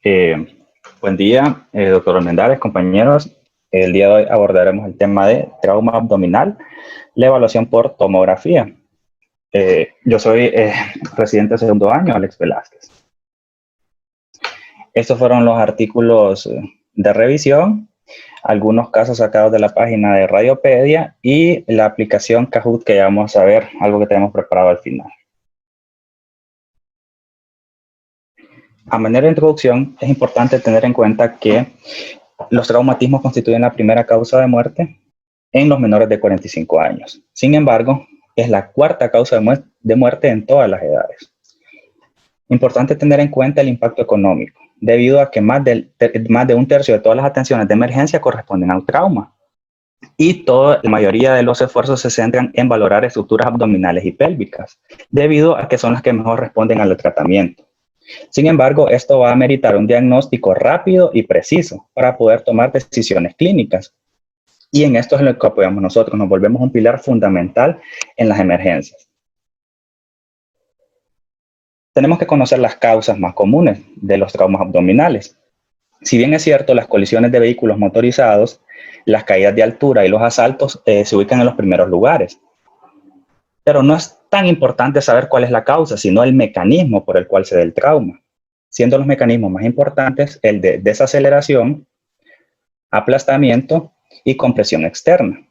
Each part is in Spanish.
Eh, Buen día, doctor Almendares, compañeros. El día de hoy abordaremos el tema de trauma abdominal, la evaluación por tomografía. Yo soy residente de segundo año, Alex Velázquez. Estos fueron los artículos de revisión, algunos casos sacados de la página de Radiopedia y la aplicación Kahoot, que ya vamos a ver, algo que tenemos preparado al final. A manera de introducción, es importante tener en cuenta que los traumatismos constituyen la primera causa de muerte en los menores de 45 años. Sin embargo, es la cuarta causa de muerte en todas las edades. Importante tener en cuenta el impacto económico, debido a que más de un tercio de todas las atenciones de emergencia corresponden a un trauma. Y la mayoría de los esfuerzos se centran en valorar estructuras abdominales y pélvicas, debido a que son las que mejor responden al tratamiento. Sin embargo, esto va a meritar un diagnóstico rápido y preciso para poder tomar decisiones clínicas. Y en esto es en lo que apoyamos nosotros, nos volvemos un pilar fundamental en las emergencias. Tenemos que conocer las causas más comunes de los traumas abdominales. Si bien es cierto, las colisiones de vehículos motorizados, las caídas de altura y los asaltos se ubican en los primeros lugares. Pero no es tan importante saber cuál es la causa, sino el mecanismo por el cual se da el trauma, siendo los mecanismos más importantes el de desaceleración, aplastamiento y compresión externa.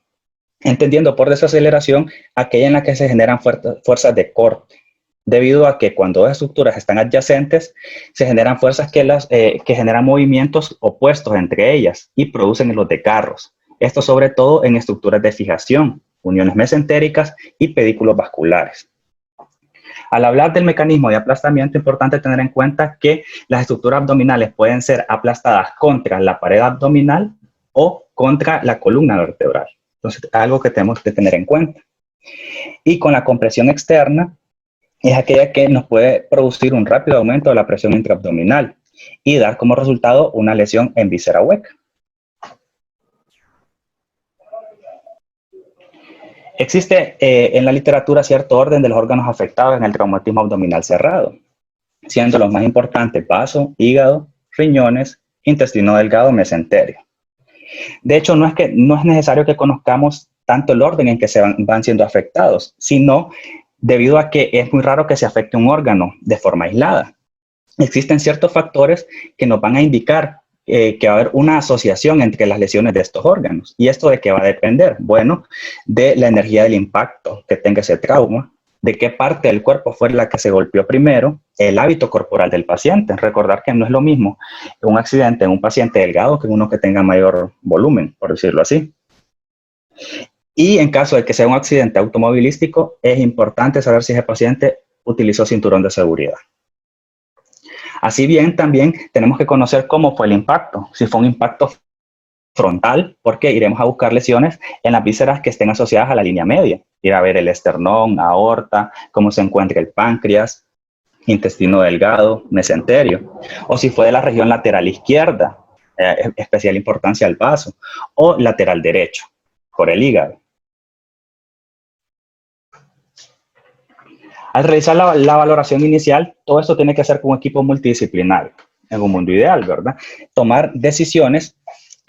Entendiendo por desaceleración aquella en la que se generan fuerzas de corte, debido a que cuando dos estructuras están adyacentes, se generan fuerzas que generan movimientos opuestos entre ellas y producen los desgarros. Esto sobre todo en estructuras de fijación, uniones mesentéricas y pedículos vasculares. Al hablar del mecanismo de aplastamiento, es importante tener en cuenta que las estructuras abdominales pueden ser aplastadas contra la pared abdominal o contra la columna vertebral. Entonces, algo que tenemos que tener en cuenta. Y con la compresión externa, es aquella que nos puede producir un rápido aumento de la presión intraabdominal y dar como resultado una lesión en víscera hueca. Existe en la literatura cierto orden de los órganos afectados en el traumatismo abdominal cerrado, siendo los más importantes vaso, hígado, riñones, intestino delgado, mesenterio. De hecho, no es necesario que conozcamos tanto el orden en que se van siendo afectados, sino debido a que es muy raro que se afecte un órgano de forma aislada. Existen ciertos factores que nos van a indicar que va a haber una asociación entre las lesiones de estos órganos. ¿Y esto de qué va a depender? Bueno, de la energía del impacto que tenga ese trauma, de qué parte del cuerpo fue la que se golpeó primero, el hábito corporal del paciente. Recordar que no es lo mismo un accidente en un paciente delgado que en uno que tenga mayor volumen, por decirlo así. Y en caso de que sea un accidente automovilístico, es importante saber si ese paciente utilizó cinturón de seguridad. Así bien, también tenemos que conocer cómo fue el impacto. Si fue un impacto frontal, porque iremos a buscar lesiones en las vísceras que estén asociadas a la línea media. Ir a ver el esternón, aorta, cómo se encuentra el páncreas, intestino delgado, mesenterio. O si fue de la región lateral izquierda, especial importancia al vaso, o lateral derecho, por el hígado. Al realizar la valoración inicial, todo esto tiene que ser con un equipo multidisciplinario, en un mundo ideal, ¿verdad? Tomar decisiones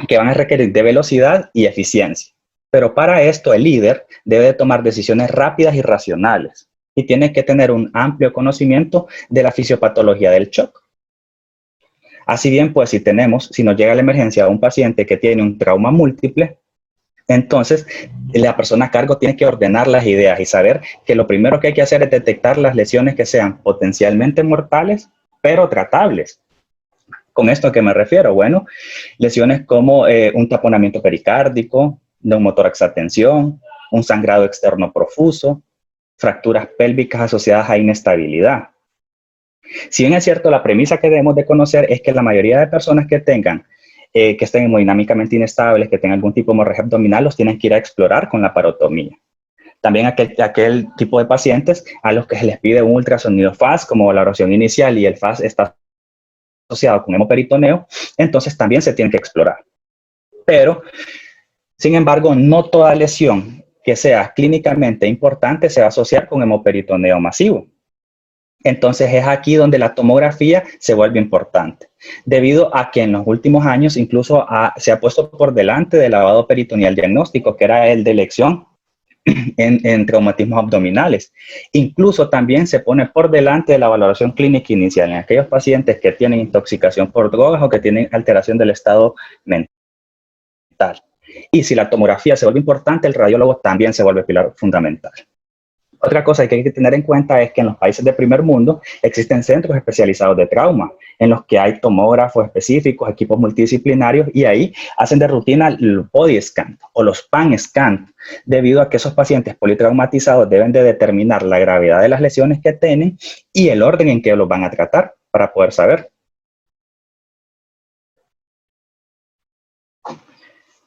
que van a requerir de velocidad y eficiencia. Pero para esto el líder debe de tomar decisiones rápidas y racionales y tiene que tener un amplio conocimiento de la fisiopatología del shock. Así bien, pues si nos llega a la emergencia a un paciente que tiene un trauma múltiple, entonces la persona a cargo tiene que ordenar las ideas y saber que lo primero que hay que hacer es detectar las lesiones que sean potencialmente mortales, pero tratables. ¿Con esto a qué me refiero? Bueno, lesiones como un taponamiento pericárdico, neumotórax a tensión, un sangrado externo profuso, fracturas pélvicas asociadas a inestabilidad. Si bien es cierto, la premisa que debemos de conocer es que la mayoría de personas que estén hemodinámicamente inestables, que tengan algún tipo de hemorragia abdominal, los tienen que ir a explorar con la parotomía. También aquel tipo de pacientes a los que se les pide un ultrasonido FAS como valoración inicial y el FAS está asociado con hemoperitoneo, entonces también se tiene que explorar. Pero, sin embargo, no toda lesión que sea clínicamente importante se va a asociar con hemoperitoneo masivo. Entonces es aquí donde la tomografía se vuelve importante, debido a que en los últimos años incluso se ha puesto por delante del lavado peritoneal diagnóstico, que era el de elección en traumatismos abdominales. Incluso también se pone por delante de la valoración clínica inicial en aquellos pacientes que tienen intoxicación por drogas o que tienen alteración del estado mental. Y si la tomografía se vuelve importante, el radiólogo también se vuelve pilar fundamental. Otra cosa que hay que tener en cuenta es que en los países de primer mundo existen centros especializados de trauma, en los que hay tomógrafos específicos, equipos multidisciplinarios, y ahí hacen de rutina el body scan o los pan scan, debido a que esos pacientes politraumatizados deben de determinar la gravedad de las lesiones que tienen y el orden en que los van a tratar para poder saber.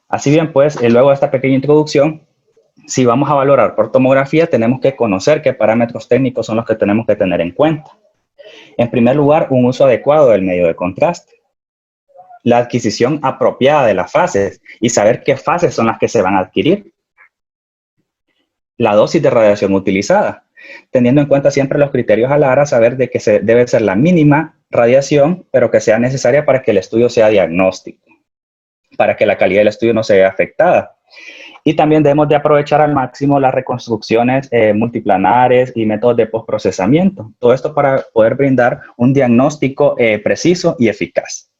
Así bien, pues, luego de esta pequeña introducción, si vamos a valorar por tomografía, tenemos que conocer qué parámetros técnicos son los que tenemos que tener en cuenta. En primer lugar, un uso adecuado del medio de contraste. La adquisición apropiada de las fases y saber qué fases son las que se van a adquirir. La dosis de radiación utilizada, teniendo en cuenta siempre los criterios ALARA, saber de que debe ser la mínima radiación, pero que sea necesaria para que el estudio sea diagnóstico, para que la calidad del estudio no se vea afectada. Y también debemos de aprovechar al máximo las reconstrucciones multiplanares y métodos de postprocesamiento. Todo esto para poder brindar un diagnóstico preciso y eficaz.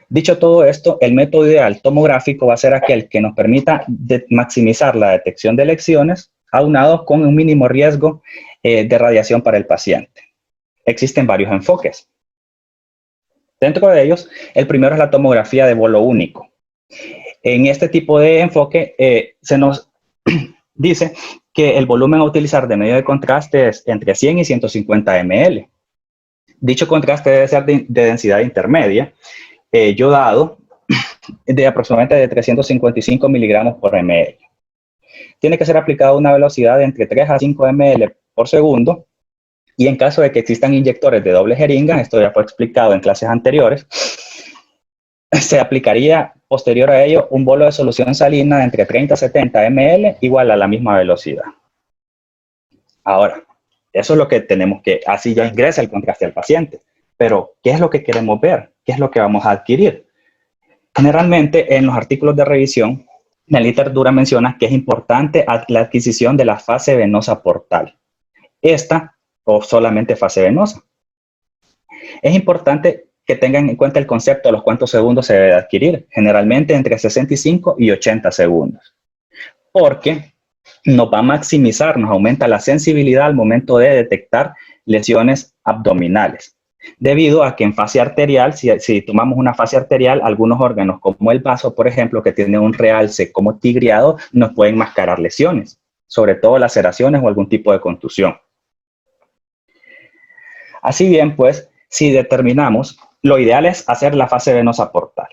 Dicho todo esto, el método ideal tomográfico va a ser aquel que nos permita maximizar la detección de lesiones, aunados con un mínimo riesgo de radiación para el paciente. Existen varios enfoques. Dentro de ellos, el primero es la tomografía de bolo único. En este tipo de enfoque se nos dice que el volumen a utilizar de medio de contraste es entre 100 y 150 ml. Dicho contraste debe ser de densidad intermedia, yodado, de aproximadamente de 355 miligramos por ml. Tiene que ser aplicado a una velocidad de entre 3 a 5 ml por segundo, y en caso de que existan inyectores de doble jeringa, esto ya fue explicado en clases anteriores, se aplicaría posterior a ello un bolo de solución salina de entre 30 a 70 ml igual a la misma velocidad. Ahora, eso es lo que tenemos que, así ya ingresa el contraste al paciente. Pero, ¿qué es lo que queremos ver? ¿Qué es lo que vamos a adquirir? Generalmente, en los artículos de revisión, la literatura menciona que es importante la adquisición de la fase venosa portal. Esta, o solamente fase venosa. Es importante que tengan en cuenta el concepto de los cuántos segundos se debe adquirir, generalmente entre 65 y 80 segundos, porque nos va a maximizar, nos aumenta la sensibilidad al momento de detectar lesiones abdominales, debido a que en fase arterial, si tomamos una fase arterial, algunos órganos como el vaso, por ejemplo, que tiene un realce como tigreado, nos pueden mascarar lesiones, sobre todo laceraciones o algún tipo de contusión. Así bien, pues, si determinamos, lo ideal es hacer la fase venosa portal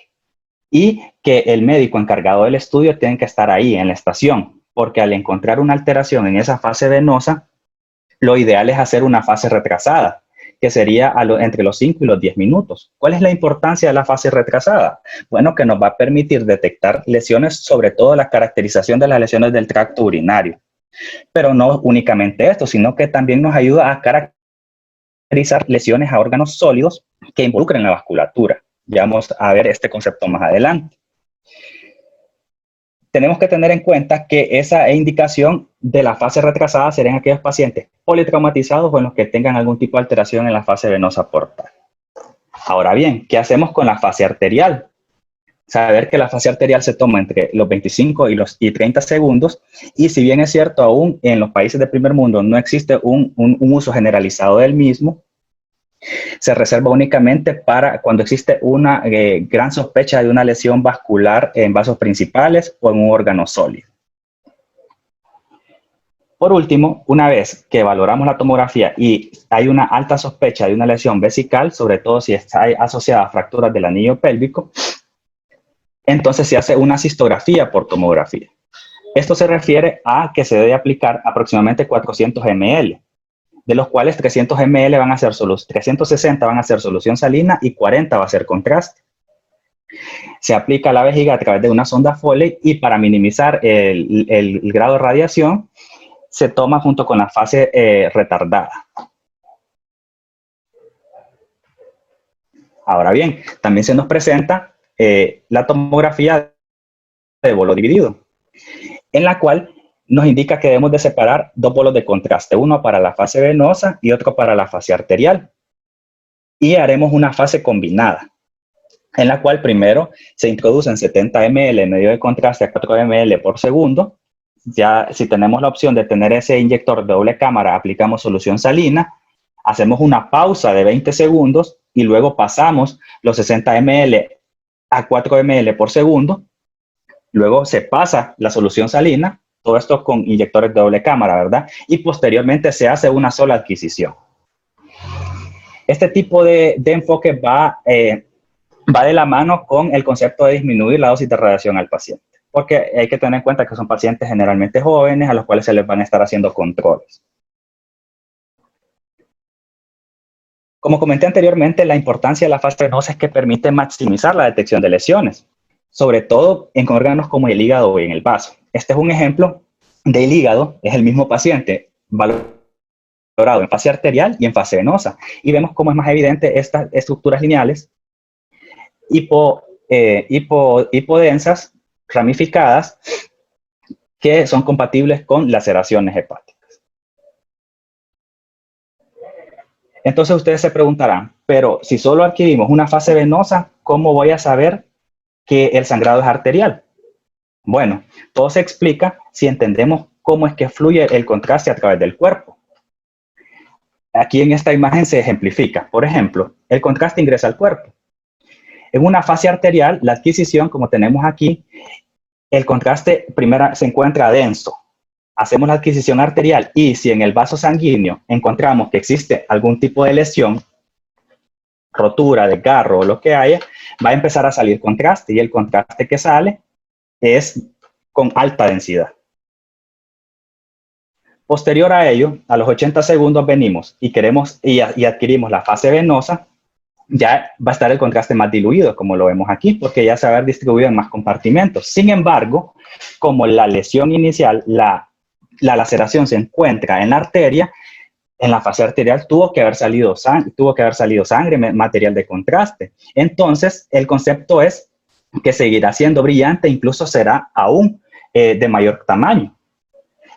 y que el médico encargado del estudio tiene que estar ahí en la estación, porque al encontrar una alteración en esa fase venosa, lo ideal es hacer una fase retrasada, que sería entre los 5 y los 10 minutos. ¿Cuál es la importancia de la fase retrasada? Bueno, que nos va a permitir detectar lesiones, sobre todo la caracterización de las lesiones del tracto urinario. Pero no únicamente esto, sino que también nos ayuda a caracterizar lesiones a órganos sólidos que involucren la vasculatura. Ya vamos a ver este concepto más adelante. Tenemos que tener en cuenta que esa indicación de la fase retrasada serían aquellos pacientes politraumatizados o en los que tengan algún tipo de alteración en la fase venosa portal. Ahora bien, ¿qué hacemos con la fase arterial? Saber que la fase arterial se toma entre los 25 y 30 segundos, y si bien es cierto, aún en los países del primer mundo no existe un uso generalizado del mismo, se reserva únicamente para cuando existe una gran sospecha de una lesión vascular en vasos principales o en un órgano sólido. Por último, una vez que valoramos la tomografía y hay una alta sospecha de una lesión vesical, sobre todo si está asociada a fracturas del anillo pélvico, entonces se hace una cistografía por tomografía. Esto se refiere a que se debe aplicar aproximadamente 400 ml, de los cuales 300 ml van a ser 360 van a ser solución salina y 40 va a ser contraste. Se aplica a la vejiga a través de una sonda Foley y para minimizar el grado de radiación se toma junto con la fase retardada. Ahora bien, también se nos presenta la tomografía de bolo dividido, en la cual nos indica que debemos de separar dos bolos de contraste, uno para la fase venosa y otro para la fase arterial. Y haremos una fase combinada, en la cual primero se introducen 70 ml en medio de contraste a 4 ml por segundo. Ya si tenemos la opción de tener ese inyector de doble cámara, aplicamos solución salina, hacemos una pausa de 20 segundos y luego pasamos los 60 ml a 4 ml por segundo. Luego se pasa la solución salina, todo esto con inyectores de doble cámara, ¿verdad? Y posteriormente se hace una sola adquisición. Este tipo de enfoque va de la mano con el concepto de disminuir la dosis de radiación al paciente, porque hay que tener en cuenta que son pacientes generalmente jóvenes a los cuales se les van a estar haciendo controles. Como comenté anteriormente, la importancia de la fase venosa es que permite maximizar la detección de lesiones, sobre todo en órganos como el hígado y en el vaso. Este es un ejemplo del hígado, es el mismo paciente valorado en fase arterial y en fase venosa, y vemos cómo es más evidente estas estructuras lineales hipodensas, ramificadas, que son compatibles con laceraciones hepáticas. Entonces ustedes se preguntarán, pero si solo adquirimos una fase venosa, ¿cómo voy a saber que el sangrado es arterial? Bueno, todo se explica si entendemos cómo es que fluye el contraste a través del cuerpo. Aquí en esta imagen se ejemplifica. Por ejemplo, el contraste ingresa al cuerpo. En una fase arterial, la adquisición, como tenemos aquí, el contraste primero se encuentra denso. Hacemos la adquisición arterial y si en el vaso sanguíneo encontramos que existe algún tipo de lesión, rotura, desgarro o lo que haya, va a empezar a salir contraste y el contraste que sale es con alta densidad. Posterior a ello, a los 80 segundos venimos y adquirimos la fase venosa, ya va a estar el contraste más diluido, como lo vemos aquí, porque ya se va a haber distribuido en más compartimentos. Sin embargo, como la lesión inicial, la laceración se encuentra en la arteria, en la fase arterial tuvo que haber salido sangre, material de contraste. Entonces, el concepto es que seguirá siendo brillante, incluso será aún de mayor tamaño.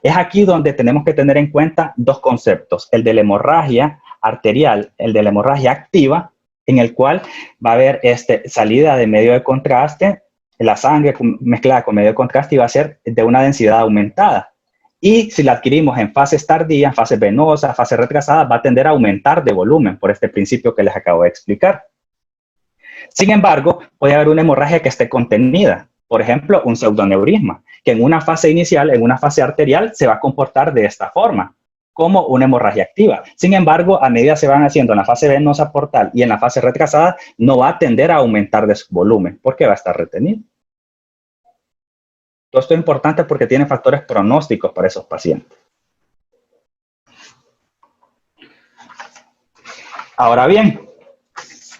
Es aquí donde tenemos que tener en cuenta dos conceptos, el de la hemorragia arterial, el de la hemorragia activa, en el cual va a haber salida de medio de contraste, la sangre mezclada con medio de contraste y va a ser de una densidad aumentada. Y si la adquirimos en fases tardías, fases venosas, fases retrasadas, va a tender a aumentar de volumen por este principio que les acabo de explicar. Sin embargo, puede haber una hemorragia que esté contenida. Por ejemplo, un pseudoneurisma, que en una fase inicial, en una fase arterial, se va a comportar de esta forma, como una hemorragia activa. Sin embargo, a medida se van haciendo en la fase venosa portal y en la fase retrasada, no va a tender a aumentar de su volumen, porque va a estar retenido. Todo esto es importante porque tiene factores pronósticos para esos pacientes. Ahora bien,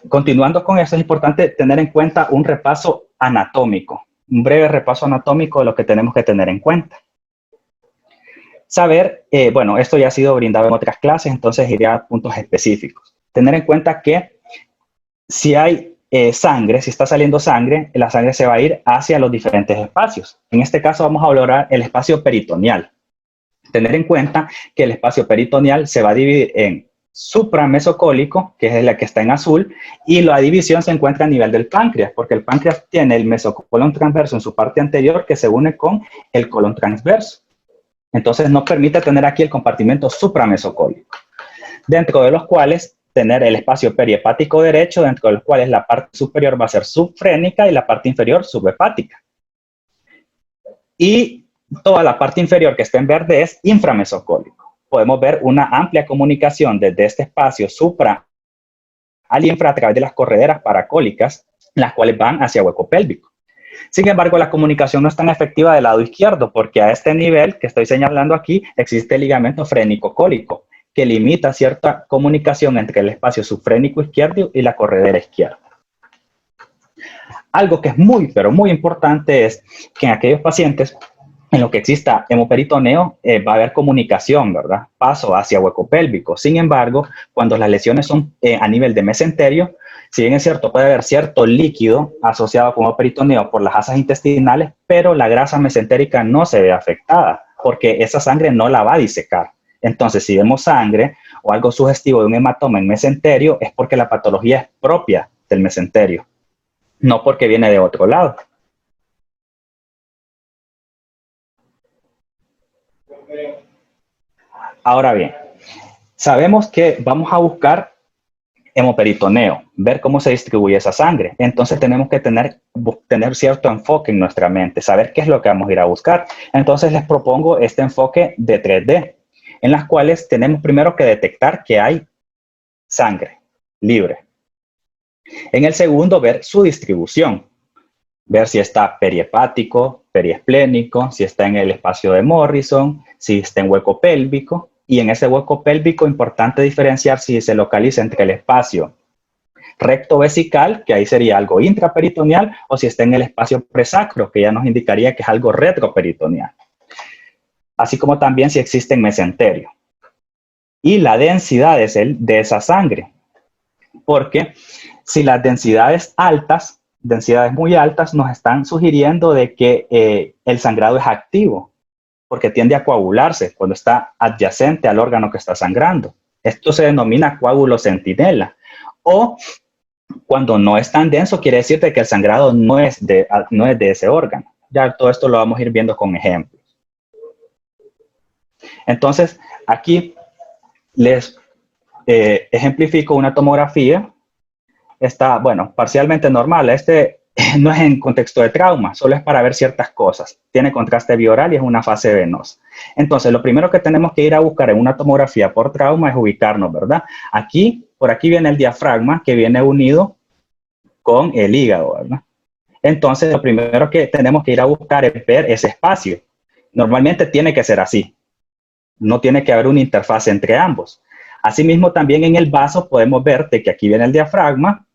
continuando con eso, es importante tener en cuenta un repaso anatómico, un breve repaso anatómico de lo que tenemos que tener en cuenta. Saber, bueno, esto ya ha sido brindado en otras clases, entonces iré a puntos específicos. Tener en cuenta que si hay sangre, si está saliendo sangre, la sangre se va a ir hacia los diferentes espacios. En este caso vamos a valorar el espacio peritoneal. Tener en cuenta que el espacio peritoneal se va a dividir en supramesocólico, que es la que está en azul, y la división se encuentra a nivel del páncreas, porque el páncreas tiene el mesocolon transverso en su parte anterior que se une con el colon transverso. Entonces nos permite tener aquí el compartimento supramesocólico, dentro de los cuales tener el espacio perihepático derecho, dentro de los cuales la parte superior va a ser subfrénica y la parte inferior subhepática. Y toda la parte inferior que está en verde es inframesocólico. Podemos ver una amplia comunicación desde este espacio supra al infra a través de las correderas paracólicas, las cuales van hacia hueco pélvico. Sin embargo, la comunicación no es tan efectiva del lado izquierdo, porque a este nivel que estoy señalando aquí existe el ligamento frénico-cólico, que limita cierta comunicación entre el espacio subfrénico izquierdo y la corredera izquierda. Algo que es muy, pero muy importante es que en aquellos pacientes en lo que exista hemoperitoneo va a haber comunicación, ¿verdad? Paso hacia hueco pélvico. Sin embargo, cuando las lesiones son a nivel de mesenterio, Si bien es cierto, puede haber cierto líquido asociado con el peritoneo por las asas intestinales, pero la grasa mesentérica no se ve afectada, porque esa sangre no la va a disecar. Entonces, si vemos sangre o algo sugestivo de un hematoma en mesenterio, es porque la patología es propia del mesenterio, no porque viene de otro lado. Ahora bien, sabemos que vamos a buscar hemoperitoneo, ver cómo se distribuye esa sangre. Entonces tenemos que tener cierto enfoque en nuestra mente, saber qué es lo que vamos a ir a buscar. Entonces les propongo este enfoque de 3D, en las cuales tenemos primero que detectar que hay sangre libre. En el segundo, ver su distribución, ver si está perihepático, periesplénico, si está en el espacio de Morrison, si está en hueco pélvico. Y en ese hueco pélvico, importante diferenciar si se localiza entre el espacio recto vesical, que ahí sería algo intraperitoneal, o si está en el espacio presacro, que ya nos indicaría que es algo retroperitoneal. Así como también si existe en mesenterio. Y la densidad de esa sangre. Porque si las densidades altas, densidades muy altas, nos están sugiriendo de que el sangrado es activo, porque tiende a coagularse cuando está adyacente al órgano que está sangrando. Esto se denomina coágulo centinela. O cuando no es tan denso, quiere decir que el sangrado no es de ese órgano. Ya todo esto lo vamos a ir viendo con ejemplos. Entonces, aquí les ejemplifico una tomografía. Está, bueno, parcialmente normal. Este no es en contexto de trauma, solo es para ver ciertas cosas. Tiene contraste bioral y es una fase venosa. Entonces, lo primero que tenemos que ir a buscar en una tomografía por trauma es ubicarnos, ¿verdad? Aquí, por aquí viene el diafragma que viene unido con el hígado, ¿verdad? Entonces, lo primero que tenemos que ir a buscar es ver ese espacio. Normalmente tiene que ser así. No tiene que haber una interfaz entre ambos. Asimismo, también en el vaso podemos ver que aquí viene el diafragma,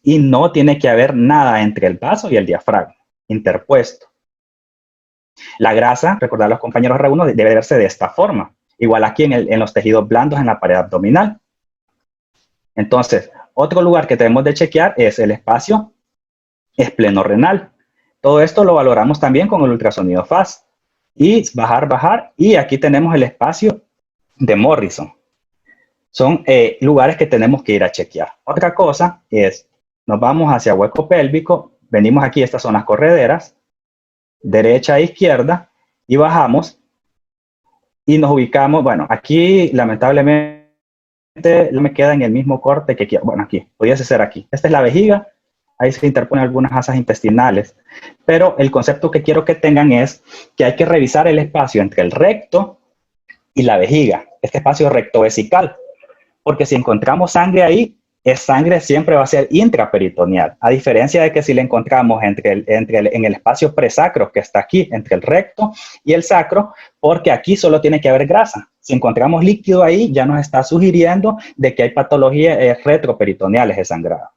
y no tiene que haber nada entre el vaso y el diafragma, interpuesto. La grasa, recordar a los compañeros R1, debe verse de esta forma, igual aquí en los tejidos blandos en la pared abdominal. Entonces, otro lugar que tenemos de chequear es el espacio esplenorrenal. Todo esto lo valoramos también con el ultrasonido FAST. Y bajar, y aquí tenemos el espacio de Morrison. Son lugares que tenemos que ir a chequear. Otra cosa es, nos vamos hacia hueco pélvico, venimos aquí, estas son las correderas, derecha e izquierda, y bajamos, y nos ubicamos, bueno, aquí lamentablemente no me queda en el mismo corte que aquí, bueno, aquí, pudiese ser aquí. Esta es la vejiga, ahí se interponen algunas asas intestinales, pero el concepto que quiero que tengan es que hay que revisar el espacio entre el recto y la vejiga, este espacio recto vesical. Porque si encontramos sangre ahí, esa sangre siempre va a ser intraperitoneal, a diferencia de que si la encontramos en el espacio presacro que está aquí, entre el recto y el sacro, porque aquí solo tiene que haber grasa. Si encontramos líquido ahí, ya nos está sugiriendo de que hay patologías retroperitoneales de sangrado.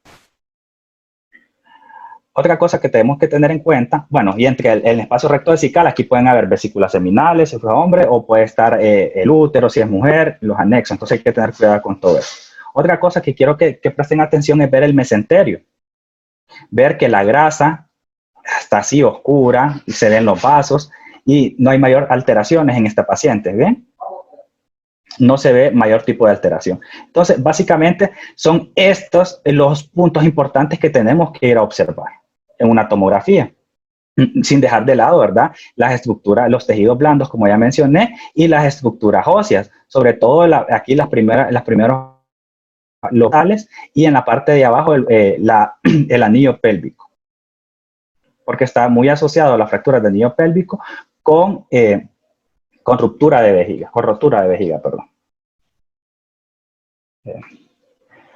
Otra cosa que tenemos que tener en cuenta, bueno, y entre el espacio recto vesical, aquí pueden haber vesículas seminales, si es hombre, o puede estar el útero, si es mujer, los anexos, entonces hay que tener cuidado con todo eso. Otra cosa que quiero que presten atención es ver el mesenterio, ver que la grasa está así oscura, y se ven los vasos, y no hay mayor alteraciones en esta paciente, ¿ven? No se ve mayor tipo de alteración. Entonces, básicamente, son estos los puntos importantes que tenemos que ir a observar en una tomografía, sin dejar de lado, ¿verdad? Las estructuras, los tejidos blandos, como ya mencioné, y las estructuras óseas, sobre todo aquí las primeros locales y en la parte de abajo el anillo pélvico, porque está muy asociado a las fracturas del anillo pélvico con rotura de vejiga, perdón.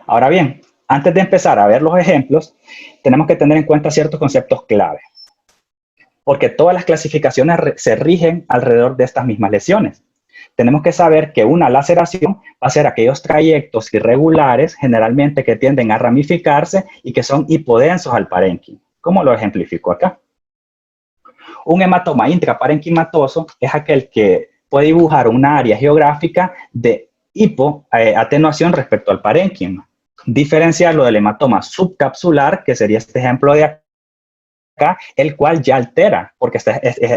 Ahora bien, antes de empezar a ver los ejemplos, tenemos que tener en cuenta ciertos conceptos clave, porque todas las clasificaciones se rigen alrededor de estas mismas lesiones. Tenemos que saber que una laceración va a ser aquellos trayectos irregulares, generalmente que tienden a ramificarse y que son hipodensos al parénquima, como lo ejemplifico acá. Un hematoma intraparenquimatoso es aquel que puede dibujar una área geográfica de hipoatenuación respecto al parénquima. Diferenciarlo del hematoma subcapsular, que sería este ejemplo de acá, el cual ya altera, porque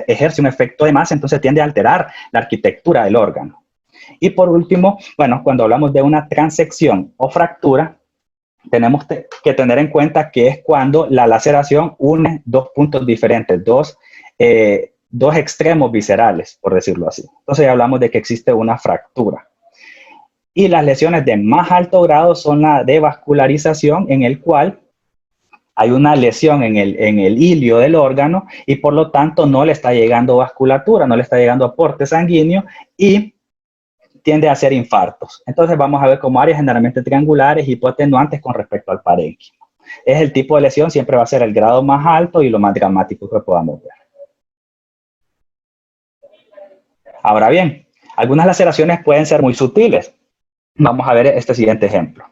ejerce un efecto de masa, entonces tiende a alterar la arquitectura del órgano. Y por último, bueno, cuando hablamos de una transección o fractura, tenemos que tener en cuenta que es cuando la laceración une dos puntos diferentes, dos extremos viscerales, por decirlo así. Entonces ya hablamos de que existe una fractura. Y las lesiones de más alto grado son la de vascularización, en el cual hay una lesión en el hilio del órgano y por lo tanto no le está llegando vasculatura, no le está llegando aporte sanguíneo y tiende a hacer infartos. Entonces vamos a ver como áreas generalmente triangulares, hipoatenuantes con respecto al parénquima. Es el tipo de lesión, siempre va a ser el grado más alto y lo más dramático que podamos ver. Ahora bien, algunas laceraciones pueden ser muy sutiles. Vamos a ver este siguiente ejemplo.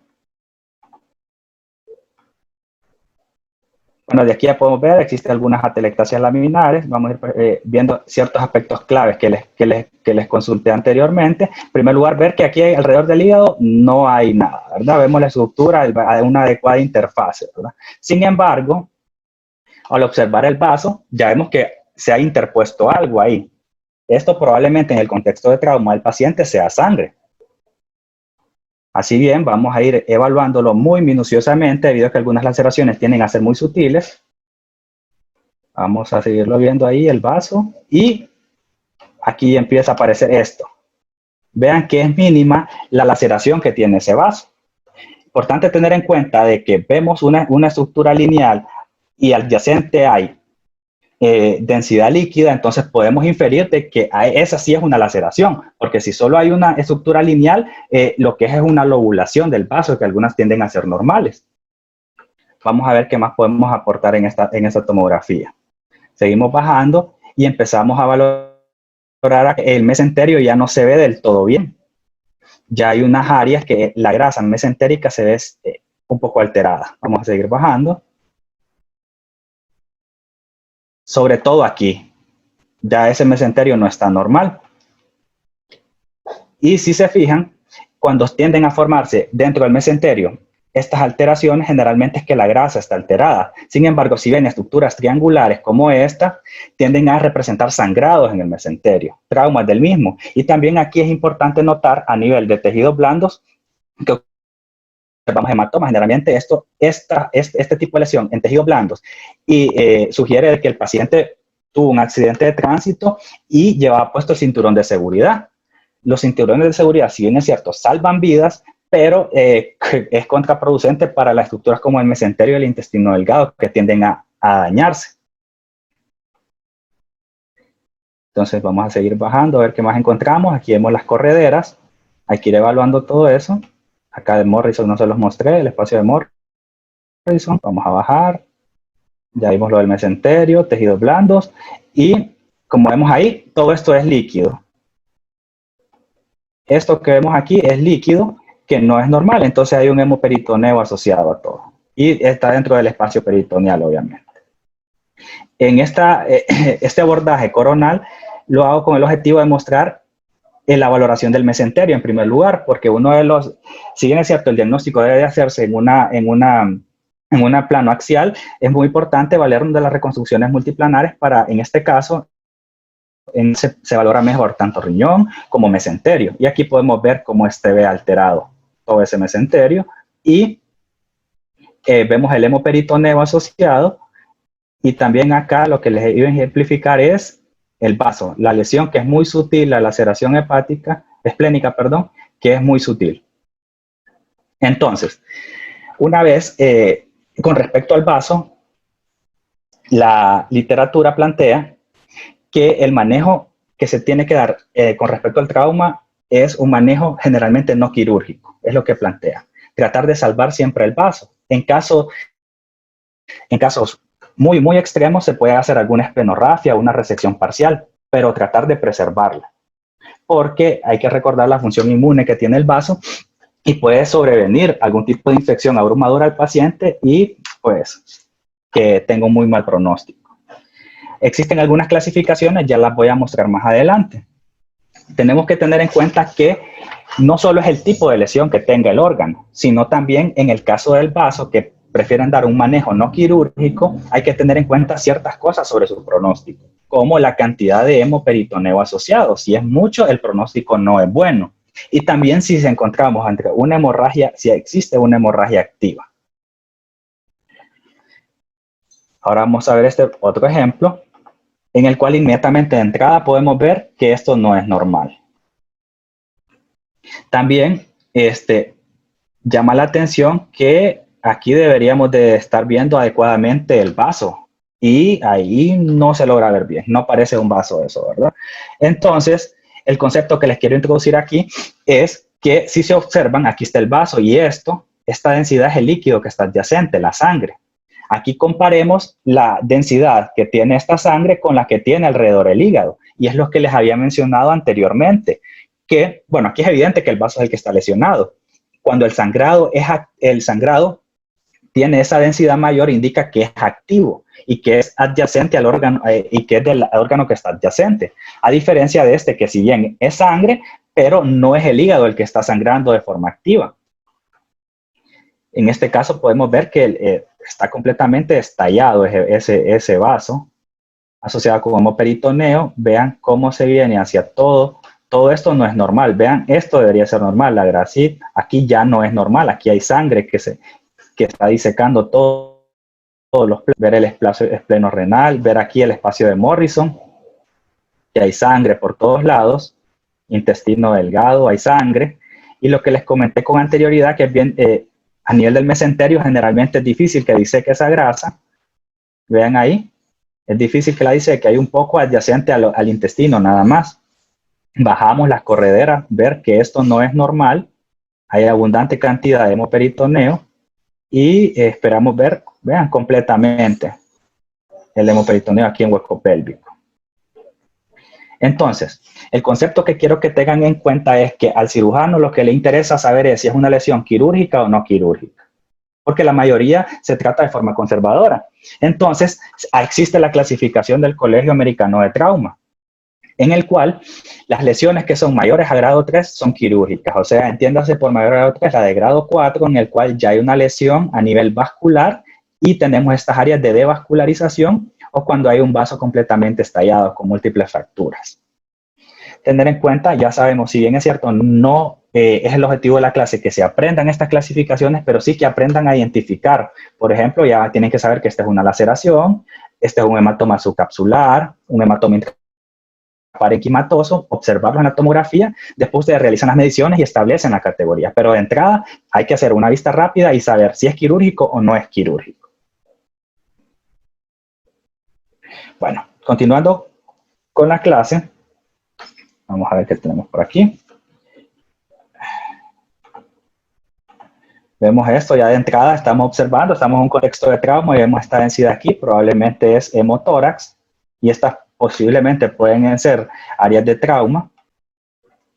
Bueno, de aquí ya podemos ver, existen algunas atelectasias laminares. Vamos a ir viendo ciertos aspectos claves que les consulté anteriormente. En primer lugar, ver que aquí alrededor del hígado no hay nada, ¿verdad? Vemos la estructura de una adecuada interfase, ¿verdad? Sin embargo, al observar el vaso, ya vemos que se ha interpuesto algo ahí. Esto probablemente en el contexto de trauma del paciente sea sangre. Así bien, vamos a ir evaluándolo muy minuciosamente debido a que algunas laceraciones tienden a ser muy sutiles. Vamos a seguirlo viendo ahí, el vaso. Y aquí empieza a aparecer esto. Vean que es mínima la laceración que tiene ese vaso. Importante tener en cuenta de que vemos una estructura lineal y adyacente hay densidad líquida, entonces podemos inferir de que esa sí es una laceración, porque si solo hay una estructura lineal, lo que es una lobulación del vaso, que algunas tienden a ser normales. Vamos a ver qué más podemos aportar en esta tomografía. Seguimos bajando y empezamos a valorar que el mesenterio ya no se ve del todo bien. Ya hay unas áreas que la grasa mesentérica se ve un poco alterada. Vamos a seguir bajando. Sobre todo aquí, ya ese mesenterio no está normal. Y si se fijan, cuando tienden a formarse dentro del mesenterio estas alteraciones, generalmente es que la grasa está alterada. Sin embargo, si ven estructuras triangulares como esta, tienden a representar sangrados en el mesenterio, traumas del mismo. Y también aquí es importante notar a nivel de tejidos blandos que observamos hematomas. Generalmente este tipo de lesión en tejidos blandos y sugiere que el paciente tuvo un accidente de tránsito y llevaba puesto el cinturón de seguridad. Los cinturones de seguridad, si bien es cierto, salvan vidas, pero es contraproducente para las estructuras como el mesenterio y el intestino delgado, que tienden a dañarse. Entonces vamos a seguir bajando a ver qué más encontramos. Aquí vemos las correderas. Hay que ir evaluando todo eso. Acá de Morrison no se los mostré, el espacio de Morrison. Vamos a bajar. Ya vimos lo del mesenterio, tejidos blandos. Y como vemos ahí, todo esto es líquido. Esto que vemos aquí es líquido, que no es normal. Entonces hay un hemoperitoneo asociado a todo. Y está dentro del espacio peritoneal, obviamente. En este abordaje coronal lo hago con el objetivo de mostrar la valoración del mesenterio en primer lugar, porque uno de los, si bien es cierto, el diagnóstico debe de hacerse en una plano axial, es muy importante valer de las reconstrucciones multiplanares para, en este caso, se valora mejor tanto riñón como mesenterio. Y aquí podemos ver cómo ve alterado todo ese mesenterio y vemos el hemoperitoneo asociado. Y también acá lo que les iba a ejemplificar es el vaso, la lesión que es muy sutil, la laceración esplénica, perdón, que es muy sutil. Entonces, una vez, con respecto al vaso, la literatura plantea que el manejo que se tiene que dar con respecto al trauma es un manejo generalmente no quirúrgico, es lo que plantea. Tratar de salvar siempre el vaso. En casos muy, muy extremos se puede hacer alguna espenorrafia o una resección parcial, pero tratar de preservarla. Porque hay que recordar la función inmune que tiene el vaso y puede sobrevenir algún tipo de infección abrumadora al paciente y pues que tenga un muy mal pronóstico. Existen algunas clasificaciones, ya las voy a mostrar más adelante. Tenemos que tener en cuenta que no solo es el tipo de lesión que tenga el órgano, sino también en el caso del vaso, que prefieren dar un manejo no quirúrgico, hay que tener en cuenta ciertas cosas sobre su pronóstico, como la cantidad de hemoperitoneo asociado. Si es mucho, el pronóstico no es bueno. Y también si encontramos entre una hemorragia, si existe una hemorragia activa. Ahora vamos a ver este otro ejemplo, en el cual inmediatamente de entrada podemos ver que esto no es normal. También llama la atención que aquí deberíamos de estar viendo adecuadamente el vaso, y ahí no se logra ver bien, no parece un vaso eso, ¿verdad? Entonces, el concepto que les quiero introducir aquí es que si se observan, aquí está el vaso y esta densidad es el líquido que está adyacente, la sangre. Aquí comparemos la densidad que tiene esta sangre con la que tiene alrededor el hígado, y es lo que les había mencionado anteriormente, que, bueno, aquí es evidente que el vaso es el que está lesionado. Cuando el sangrado tiene esa densidad mayor, indica que es activo y que es adyacente al órgano y que es del órgano que está adyacente. A diferencia de que si bien es sangre, pero no es el hígado el que está sangrando de forma activa. En este caso podemos ver que está completamente estallado ese vaso asociado con hemoperitoneo. Vean cómo se viene hacia todo. Todo esto no es normal. Vean, esto debería ser normal. La grasita aquí ya no es normal. Aquí hay sangre que está disecando todos los, ver el espleno renal, ver aquí el espacio de Morrison, que hay sangre por todos lados, intestino delgado, hay sangre, y lo que les comenté con anterioridad, que es bien, a nivel del mesenterio generalmente es difícil que diseque esa grasa. Vean ahí, es difícil que la diseque, hay un poco adyacente al intestino nada más. Bajamos las correderas, ver que esto no es normal, hay abundante cantidad de hemoperitoneo, y esperamos ver, vean completamente el hemoperitoneo aquí en hueco pélvico. Entonces, el concepto que quiero que tengan en cuenta es que al cirujano lo que le interesa saber es si es una lesión quirúrgica o no quirúrgica, porque la mayoría se trata de forma conservadora. Entonces, existe la clasificación del Colegio Americano de Trauma, en el cual las lesiones que son mayores a grado 3 son quirúrgicas. O sea, entiéndase por mayor a grado 3 la de grado 4, en el cual ya hay una lesión a nivel vascular y tenemos estas áreas de devascularización, o cuando hay un vaso completamente estallado con múltiples fracturas. Tener en cuenta, ya sabemos, si bien es cierto, no es el objetivo de la clase que se aprendan estas clasificaciones, pero sí que aprendan a identificar. Por ejemplo, ya tienen que saber que esta es una laceración, este es un hematoma subcapsular, un hematoma parenquimatoso, observarlo en la tomografía, después de realizar las mediciones y establecen la categoría. Pero de entrada hay que hacer una vista rápida y saber si es quirúrgico o no es quirúrgico. Bueno, continuando con la clase, vamos a ver qué tenemos por aquí. Vemos esto ya de entrada, estamos observando, estamos en un contexto de trauma y vemos esta densidad aquí, probablemente es hemotórax, y estas posiblemente pueden ser áreas de trauma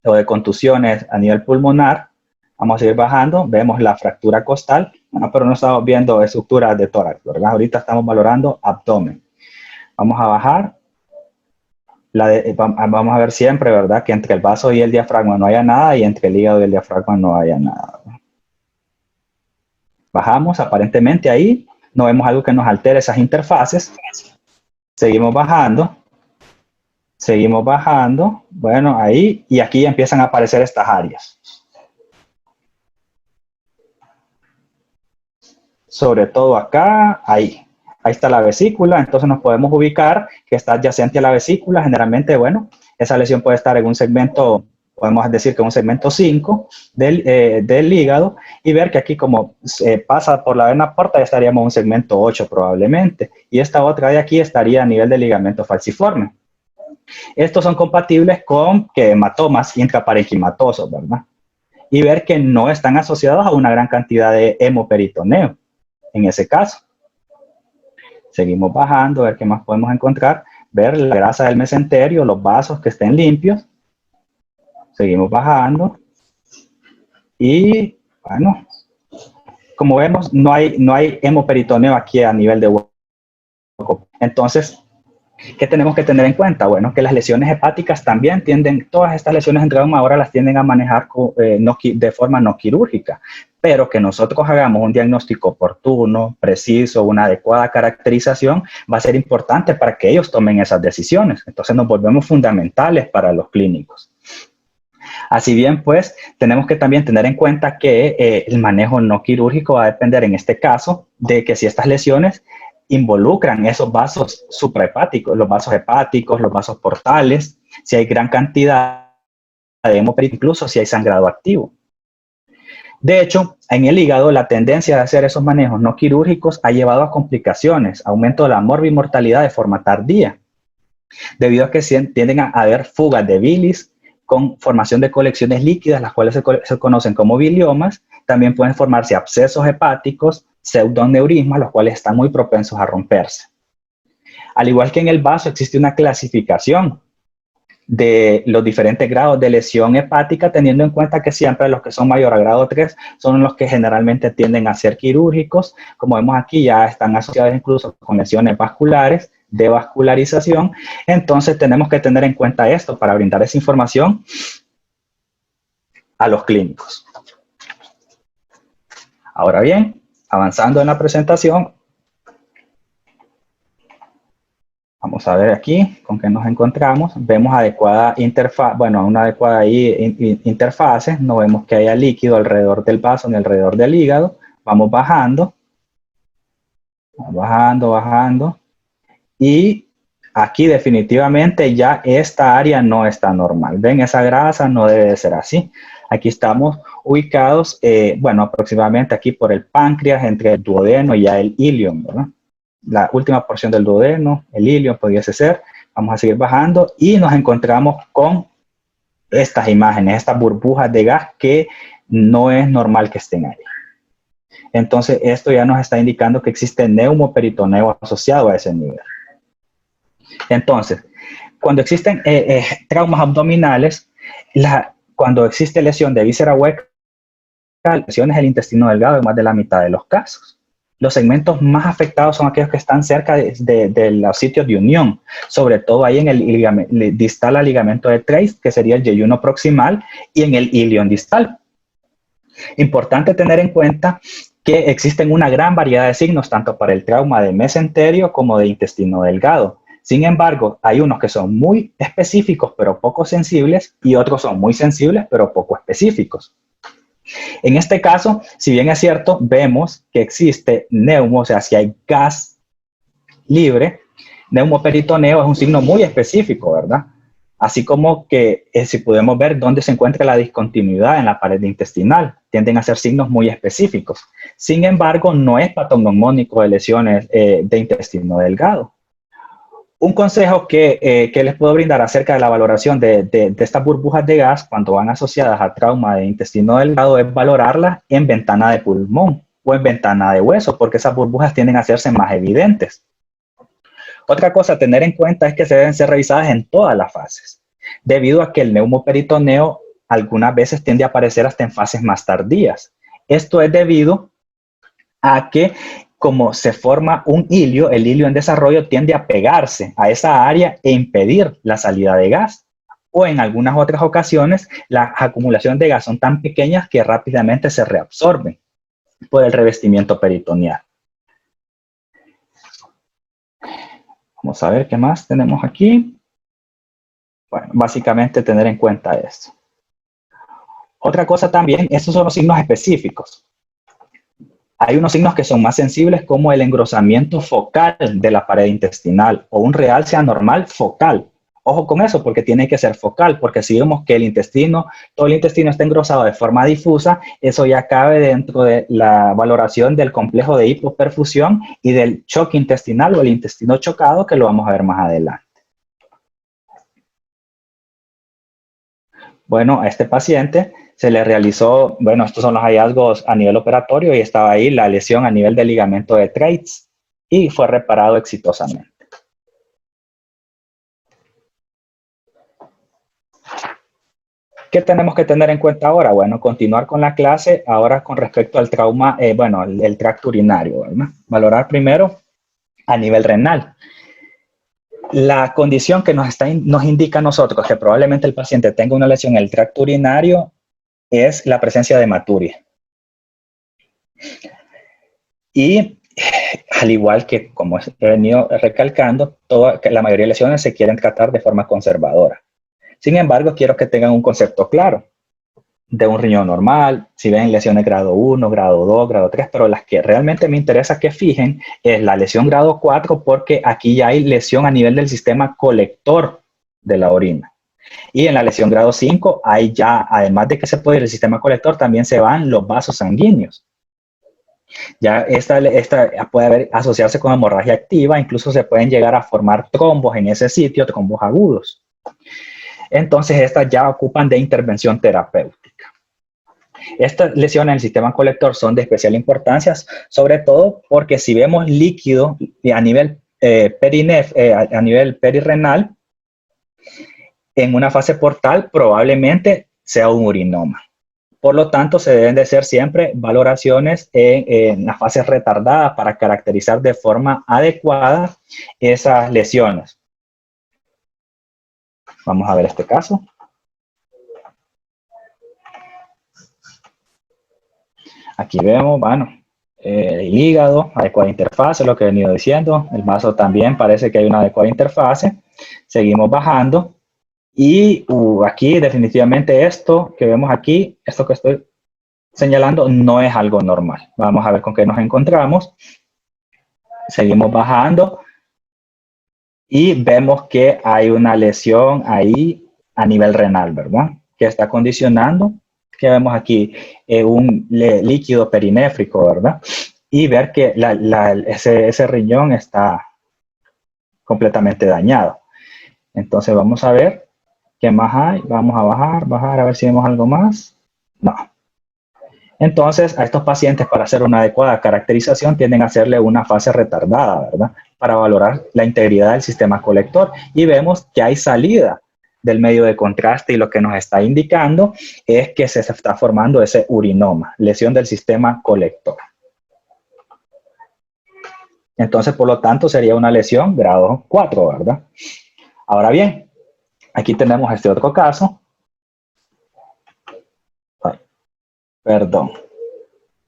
o de contusiones a nivel pulmonar. Vamos a seguir bajando, vemos la fractura costal, pero no estamos viendo estructuras de tórax, ¿verdad? Ahorita estamos valorando abdomen. Vamos a bajar, vamos a ver siempre, ¿verdad? Que entre el vaso y el diafragma no haya nada, y entre el hígado y el diafragma no haya nada. Bajamos, aparentemente ahí no vemos algo que nos altere esas interfaces. Seguimos bajando. Seguimos bajando, bueno, ahí, y aquí empiezan a aparecer estas áreas. Sobre todo acá, ahí está la vesícula, entonces nos podemos ubicar que está adyacente a la vesícula. Generalmente, bueno, esa lesión puede estar en un segmento, podemos decir que un segmento 5 del hígado, y ver que aquí como pasa por la vena porta, estaríamos en un segmento 8 probablemente, y esta otra de aquí estaría a nivel del ligamento falciforme. Estos son compatibles con hematomas intraparenquimatosos, ¿verdad? Y ver que no están asociados a una gran cantidad de hemoperitoneo, en ese caso. Seguimos bajando, a ver qué más podemos encontrar. Ver la grasa del mesenterio, los vasos que estén limpios. Seguimos bajando. Y, bueno, como vemos, no hay hemoperitoneo aquí a nivel de hueco. Entonces, ¿Qué tenemos que tener en cuenta? Bueno, que las lesiones hepáticas también tienden, todas estas lesiones en trauma ahora las tienden a manejar de forma no quirúrgica, pero que nosotros hagamos un diagnóstico oportuno, preciso, una adecuada caracterización, va a ser importante para que ellos tomen esas decisiones. Entonces nos volvemos fundamentales para los clínicos. Así bien, pues, tenemos que también tener en cuenta que el manejo no quirúrgico va a depender en este caso de que si estas lesiones involucran esos vasos suprahepáticos, los vasos hepáticos, los vasos portales, si hay gran cantidad de hemoperitoneo, incluso si hay sangrado activo. De hecho, en el hígado, la tendencia de hacer esos manejos no quirúrgicos ha llevado a complicaciones, aumento de la morbimortalidad de forma tardía, debido a que tienden a haber fugas de bilis con formación de colecciones líquidas, las cuales se conocen como biliomas. También pueden formarse abscesos hepáticos, pseudoneurismas, los cuales están muy propensos a romperse. Al igual que en el vaso, existe una clasificación de los diferentes grados de lesión hepática, teniendo en cuenta que siempre los que son mayor a grado 3 son los que generalmente tienden a ser quirúrgicos. Como vemos aquí, ya están asociados incluso con lesiones vasculares, de vascularización. Entonces tenemos que tener en cuenta esto para brindar esa información a los clínicos. Ahora bien, avanzando en la presentación, vamos a ver aquí con qué nos encontramos. Vemos adecuada interfaz, bueno, una adecuada interfase. No vemos que haya líquido alrededor del vaso ni alrededor del hígado. Vamos bajando, bajando. Y aquí definitivamente ya esta área no está normal. ¿Ven? Esa grasa no debe de ser así. Aquí estamos ubicados, bueno, aproximadamente aquí por el páncreas, entre el duodeno y ya el ilion, ¿verdad? La última porción del duodeno, el ilion pudiese ser. Vamos a seguir bajando y nos encontramos con estas imágenes, estas burbujas de gas que no es normal que estén ahí. Entonces, esto ya nos está indicando que existe neumoperitoneo asociado a ese nivel. Entonces, cuando existen traumas abdominales, cuando existe lesión de víscera hueca, lesiones del intestino delgado en más de la mitad de los casos. Los segmentos más afectados son aquellos que están cerca de los sitios de unión, sobre todo ahí en el distal al ligamento de Treitz, que sería el yeyuno proximal, y en el ilion distal. Importante tener en cuenta que existen una gran variedad de signos, tanto para el trauma de mesenterio como de intestino delgado. Sin embargo, hay unos que son muy específicos pero poco sensibles y otros son muy sensibles pero poco específicos. En este caso, si bien es cierto, vemos que existe neumo, o sea, si hay gas libre, neumoperitoneo es un signo muy específico, ¿verdad? Así como que si podemos ver dónde se encuentra la discontinuidad en la pared intestinal, tienden a ser signos muy específicos. Sin embargo, no es patognomónico de lesiones de intestino delgado. Un consejo que les puedo brindar acerca de la valoración de estas burbujas de gas cuando van asociadas a trauma de intestino delgado es valorarlas en ventana de pulmón o en ventana de hueso, porque esas burbujas tienden a hacerse más evidentes. Otra cosa a tener en cuenta es que se deben ser revisadas en todas las fases, debido a que el neumoperitoneo algunas veces tiende a aparecer hasta en fases más tardías. Esto es debido a que como se forma un hilio, el hilio en desarrollo tiende a pegarse a esa área e impedir la salida de gas. O en algunas otras ocasiones, las acumulaciones de gas son tan pequeñas que rápidamente se reabsorben por el revestimiento peritoneal. Vamos a ver qué más tenemos aquí. Bueno, básicamente tener en cuenta esto. Otra cosa también, estos son los signos específicos. Hay unos signos que son más sensibles como el engrosamiento focal de la pared intestinal o un realce anormal focal. Ojo con eso porque tiene que ser focal, porque si vemos que el intestino, todo el intestino está engrosado de forma difusa, eso ya cabe dentro de la valoración del complejo de hipoperfusión y del choque intestinal o el intestino chocado, que lo vamos a ver más adelante. Bueno, a este paciente se le realizó, bueno, estos son los hallazgos a nivel operatorio y estaba ahí la lesión a nivel del ligamento de Treitz y fue reparado exitosamente. ¿Qué tenemos que tener en cuenta ahora? Bueno, continuar con la clase ahora con respecto al trauma, bueno, el tracto urinario, ¿verdad? Valorar primero a nivel renal. La condición que nos indica a nosotros que probablemente el paciente tenga una lesión en el tracto urinario es la presencia de hematuria. Y al igual que, como he venido recalcando, la mayoría de lesiones se quieren tratar de forma conservadora. Sin embargo, quiero que tengan un concepto claro de un riñón normal, si ven lesiones grado 1, grado 2, grado 3, pero las que realmente me interesa que fijen es la lesión grado 4, porque aquí ya hay lesión a nivel del sistema colector de la orina. Y en la lesión grado 5, hay ya, además de que se puede ir el sistema colector, también se van los vasos sanguíneos. Ya esta puede asociarse con hemorragia activa, incluso se pueden llegar a formar trombos en ese sitio, trombos agudos. Entonces, estas ya ocupan de intervención terapéutica. Estas lesiones en el sistema colector son de especial importancia, sobre todo porque si vemos líquido a nivel, a nivel perirrenal, en una fase portal probablemente sea un urinoma. Por lo tanto, se deben de hacer siempre valoraciones en las fases retardadas para caracterizar de forma adecuada esas lesiones. Vamos a ver este caso. Aquí vemos, bueno, el hígado, adecuada interfase, lo que he venido diciendo. El vaso también parece que hay una adecuada interfase. Seguimos bajando. Y aquí definitivamente esto que vemos aquí, esto que estoy señalando, no es algo normal. Vamos a ver con qué nos encontramos. Seguimos bajando. Y vemos que hay una lesión ahí a nivel renal, ¿verdad? Que está condicionando, que vemos aquí un líquido perinéfrico, ¿verdad? Y ver que ese riñón está completamente dañado. Entonces vamos a ver qué más hay. Vamos a bajar, a ver si vemos algo más. No. Entonces, a estos pacientes, para hacer una adecuada caracterización, tienden a hacerle una fase retardada, ¿verdad? Para valorar la integridad del sistema colector. Y vemos que hay salida del medio de contraste y lo que nos está indicando es que se está formando ese urinoma, lesión del sistema colector. Entonces, por lo tanto, sería una lesión grado 4, ¿verdad? Ahora bien, aquí tenemos este otro caso. Perdón.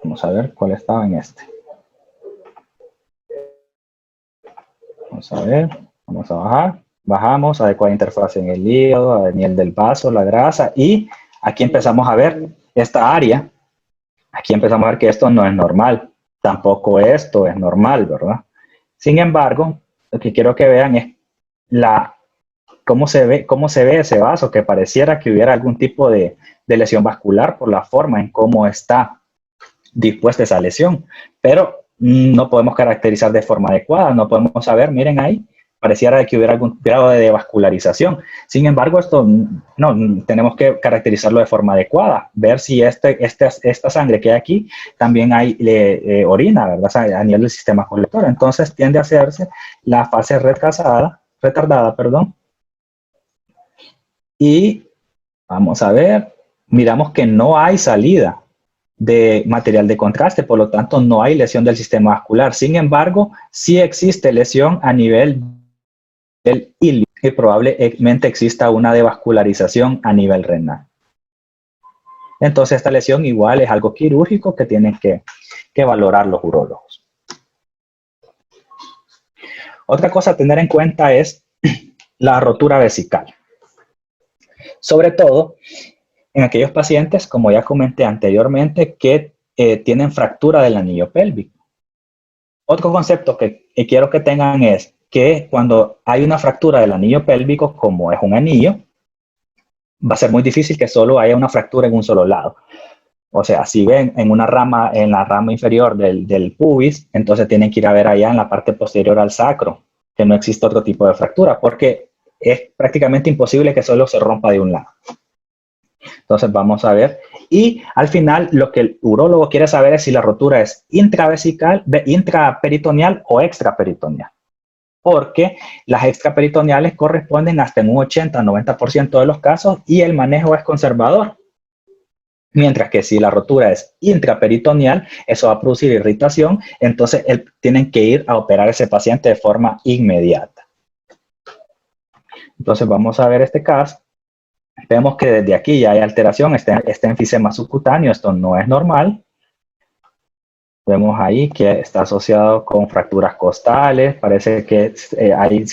Vamos a ver cuál estaba en este. Vamos a ver. Vamos a bajar. Bajamos, adecuada interfaz en el hígado, a nivel del vaso, la grasa. Y aquí empezamos a ver esta área. Aquí empezamos a ver que esto no es normal. Tampoco esto es normal, ¿verdad? Sin embargo, lo que quiero que vean es cómo se ve ese vaso, que pareciera que hubiera algún tipo de lesión vascular por la forma en cómo está dispuesta esa lesión, pero no podemos caracterizar de forma adecuada, no podemos saber, miren ahí, pareciera que hubiera algún grado de vascularización. Sin embargo, esto no, tenemos que caracterizarlo de forma adecuada, ver si esta sangre que hay aquí también hay orina, ¿verdad? O sea, a nivel del sistema colector. Entonces tiende a hacerse la fase retardada, perdón. Y vamos a ver, miramos que no hay salida de material de contraste, por lo tanto no hay lesión del sistema vascular. Sin embargo, sí existe lesión a nivel del ilio y probablemente exista una devascularización a nivel renal. Entonces esta lesión igual es algo quirúrgico que tienen que valorar los urólogos. Otra cosa a tener en cuenta es la rotura vesical. Sobre todo en aquellos pacientes, como ya comenté anteriormente, que tienen fractura del anillo pélvico. Otro concepto que quiero que tengan es que cuando hay una fractura del anillo pélvico, como es un anillo, va a ser muy difícil que solo haya una fractura en un solo lado. O sea, si ven en la rama inferior del pubis, entonces tienen que ir a ver allá en la parte posterior al sacro, que no existe otro tipo de fractura, porque es prácticamente imposible que solo se rompa de un lado. Entonces vamos a ver. Y al final lo que el urólogo quiere saber es si la rotura es intraperitoneal o extraperitoneal. Porque las extraperitoneales corresponden hasta en un 80-90% de los casos y el manejo es conservador. Mientras que si la rotura es intraperitoneal, eso va a producir irritación, entonces tienen que ir a operar a ese paciente de forma inmediata. Entonces vamos a ver este caso. Vemos que desde aquí ya hay alteración, está enfisema subcutáneo, esto no es normal. Vemos ahí que está asociado con fracturas costales, parece que hay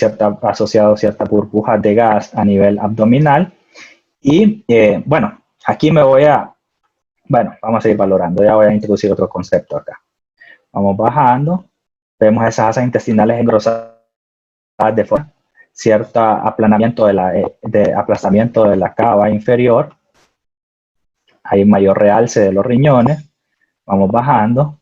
asociado ciertas burbujas de gas a nivel abdominal. Y bueno, aquí vamos a seguir valorando, ya voy a introducir otro concepto acá. Vamos bajando, vemos esas asas intestinales engrosadas de forma, cierto aplanamiento de aplastamiento de la cava inferior, hay mayor realce de los riñones, vamos bajando.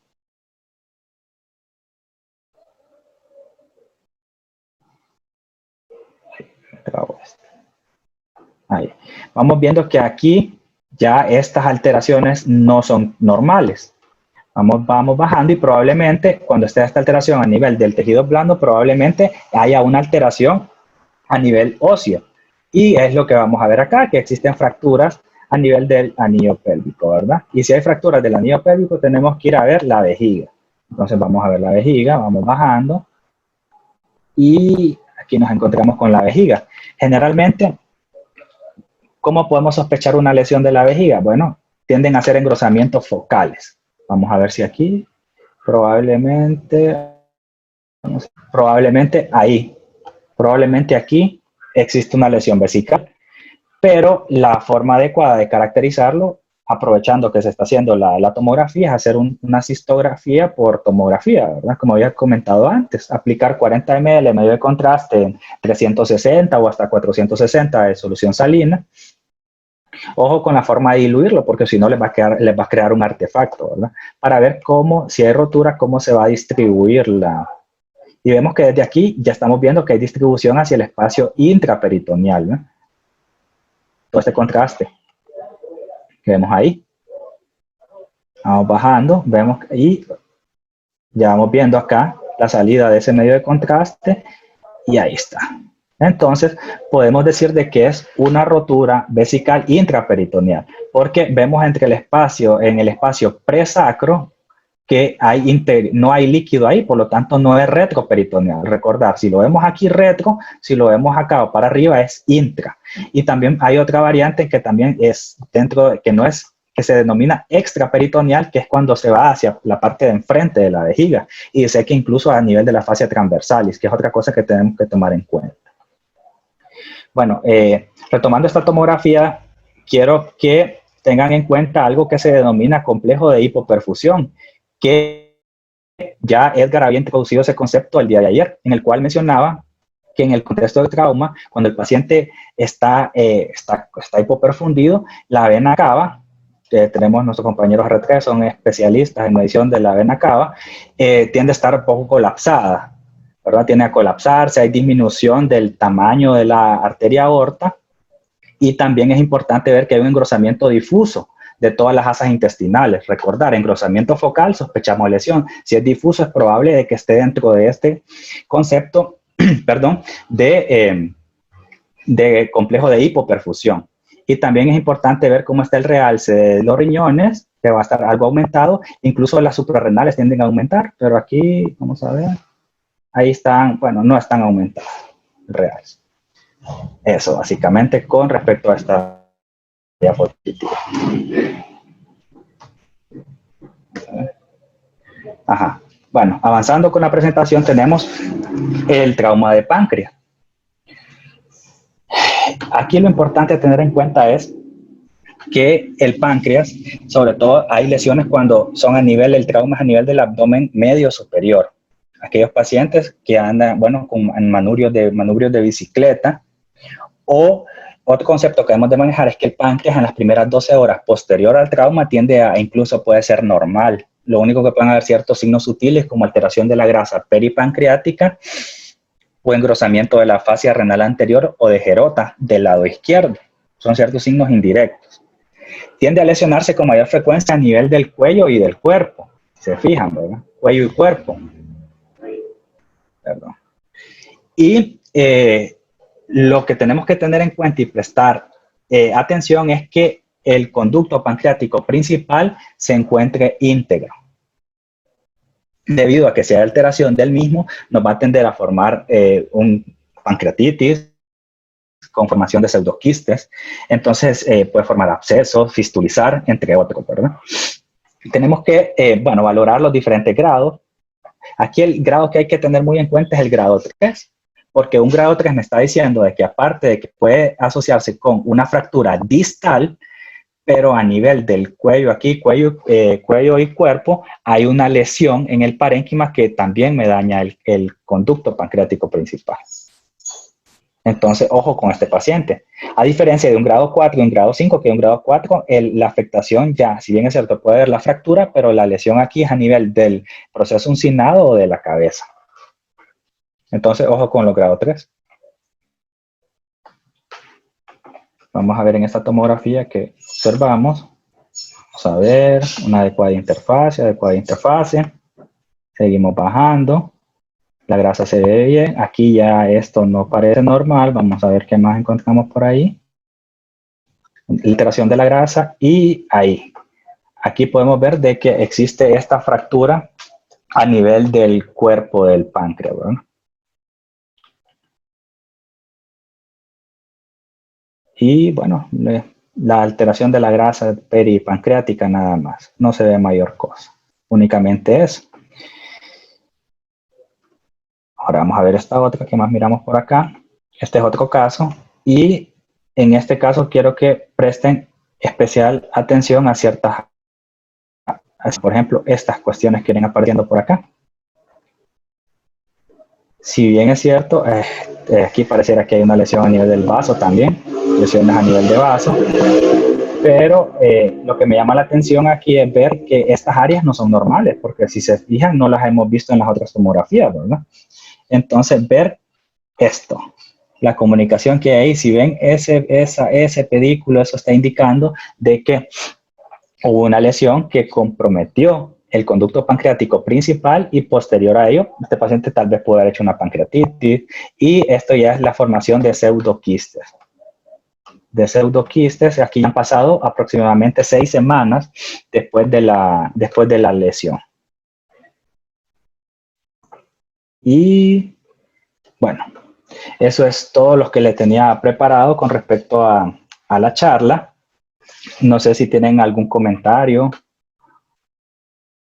Ahí. Vamos viendo que aquí ya estas alteraciones no son normales. Vamos bajando y probablemente cuando esté esta alteración a nivel del tejido blando, probablemente haya una alteración a nivel óseo. Y es lo que vamos a ver acá, que existen fracturas a nivel del anillo pélvico, ¿verdad? Y si hay fracturas del anillo pélvico, tenemos que ir a ver la vejiga. Entonces vamos a ver la vejiga, vamos bajando. Y aquí nos encontramos con la vejiga. Generalmente, ¿cómo podemos sospechar una lesión de la vejiga? Bueno, tienden a ser engrosamientos focales. Vamos a ver si aquí, probablemente aquí existe una lesión vesical, pero la forma adecuada de caracterizarlo, aprovechando que se está haciendo la tomografía, es hacer una cistografía por tomografía, ¿verdad? Como había comentado antes, aplicar 40 ml de medio de contraste en 360 o hasta 460 de solución salina. Ojo con la forma de diluirlo, porque si no les va a crear un artefacto, ¿verdad? Para ver si hay rotura, cómo se va a distribuir Y vemos que desde aquí ya estamos viendo que hay distribución hacia el espacio intraperitoneal, ¿no? Todo este contraste que vemos ahí. Vamos bajando, vemos y ya vamos viendo acá la salida de ese medio de contraste y ahí está. Entonces, podemos decir de que es una rotura vesical intraperitoneal, porque vemos en el espacio presacro, que no hay líquido ahí, por lo tanto no es retroperitoneal. Recordar, si lo vemos aquí retro, si lo vemos acá o para arriba es intra. Y también hay otra variante que también es que se denomina extraperitoneal, que es cuando se va hacia la parte de enfrente de la vejiga. Y sé que incluso a nivel de la fascia transversalis, que es otra cosa que tenemos que tomar en cuenta. Bueno, retomando esta tomografía, quiero que tengan en cuenta algo que se denomina complejo de hipoperfusión, que ya Edgar había introducido ese concepto el día de ayer, en el cual mencionaba que en el contexto del trauma, cuando el paciente está hipoperfundido, la vena cava, tenemos nuestros compañeros R3, son especialistas en medición de la vena cava, tiende a estar un poco colapsada, ¿verdad? Tiende a colapsarse, hay disminución del tamaño de la arteria aorta, y también es importante ver que hay un engrosamiento difuso de todas las asas intestinales. Recordar, engrosamiento focal, sospechamos lesión. Si es difuso, es probable de que esté dentro de este concepto, perdón, de complejo de hipoperfusión. Y también es importante ver cómo está el realce de los riñones, que va a estar algo aumentado. Incluso las suprarrenales tienden a aumentar, pero aquí, vamos a ver, ahí están, bueno, no están aumentadas el realce. Eso, básicamente, con respecto a esta diapositiva. Ajá. Bueno, avanzando con la presentación, tenemos el trauma de páncreas. Aquí lo importante a tener en cuenta es que el páncreas, sobre todo hay lesiones cuando son el trauma es a nivel del abdomen medio superior. Aquellos pacientes que andan, bueno, con manubrios de bicicleta, o otro concepto que debemos de manejar es que el páncreas en las primeras 12 horas posterior al trauma incluso puede ser normal. Lo único que pueden haber ciertos signos sutiles como alteración de la grasa peripancreática o engrosamiento de la fascia renal anterior o de gerota del lado izquierdo. Son ciertos signos indirectos. Tiende a lesionarse con mayor frecuencia a nivel del cuello y del cuerpo. Se fijan, ¿verdad? Cuello y cuerpo. Perdón. Y lo que tenemos que tener en cuenta y prestar atención es que el conducto pancreático principal se encuentre íntegro. Debido a que si hay alteración del mismo, nos va a tender a formar un pancreatitis con formación de pseudoquistes. Entonces, puede formar abscesos, fistulizar, entre otros, ¿verdad? Tenemos que, bueno, valorar los diferentes grados. Aquí el grado que hay que tener muy en cuenta es el grado 3, porque un grado 3 me está diciendo de que aparte de que puede asociarse con una fractura distal, pero a nivel del cuello aquí, cuello y cuerpo, hay una lesión en el parénquima que también me daña el conducto pancreático principal. Entonces, ojo con este paciente. A diferencia de un grado 4 y un grado 5, que un grado 4, la afectación ya, si bien es cierto, puede haber la fractura, pero la lesión aquí es a nivel del proceso uncinado o de la cabeza. Entonces, ojo con los grados 3. Vamos a ver en esta tomografía que observamos. Vamos a ver una adecuada interfase. Seguimos bajando. La grasa se ve bien. Aquí ya esto no parece normal. Vamos a ver qué más encontramos por ahí. Alteración de la grasa y ahí. Aquí podemos ver de que existe esta fractura a nivel del cuerpo del páncreas, ¿verdad? Y bueno, la alteración de la grasa peripancreática nada más. No se ve mayor cosa. Únicamente eso. Ahora vamos a ver esta otra que más miramos por acá. Este es otro caso. Y en este caso quiero que presten especial atención a ciertas, por ejemplo, estas cuestiones que vienen apareciendo por acá. Si bien es cierto, aquí pareciera que hay una lesión a nivel del vaso también, lesiones a nivel de vaso, pero lo que me llama la atención aquí es ver que estas áreas no son normales, porque si se fijan no las hemos visto en las otras tomografías, ¿verdad? Entonces ver esto, la comunicación que hay, si ven ese pedículo, eso está indicando de que hubo una lesión que comprometió el conducto pancreático principal y posterior a ello, este paciente tal vez pudo haber hecho una pancreatitis y esto ya es la formación de pseudoquistes. Aquí han pasado aproximadamente 6 semanas después de la lesión. Y bueno, eso es todo lo que le tenía preparado con respecto a la charla. No sé si tienen algún comentario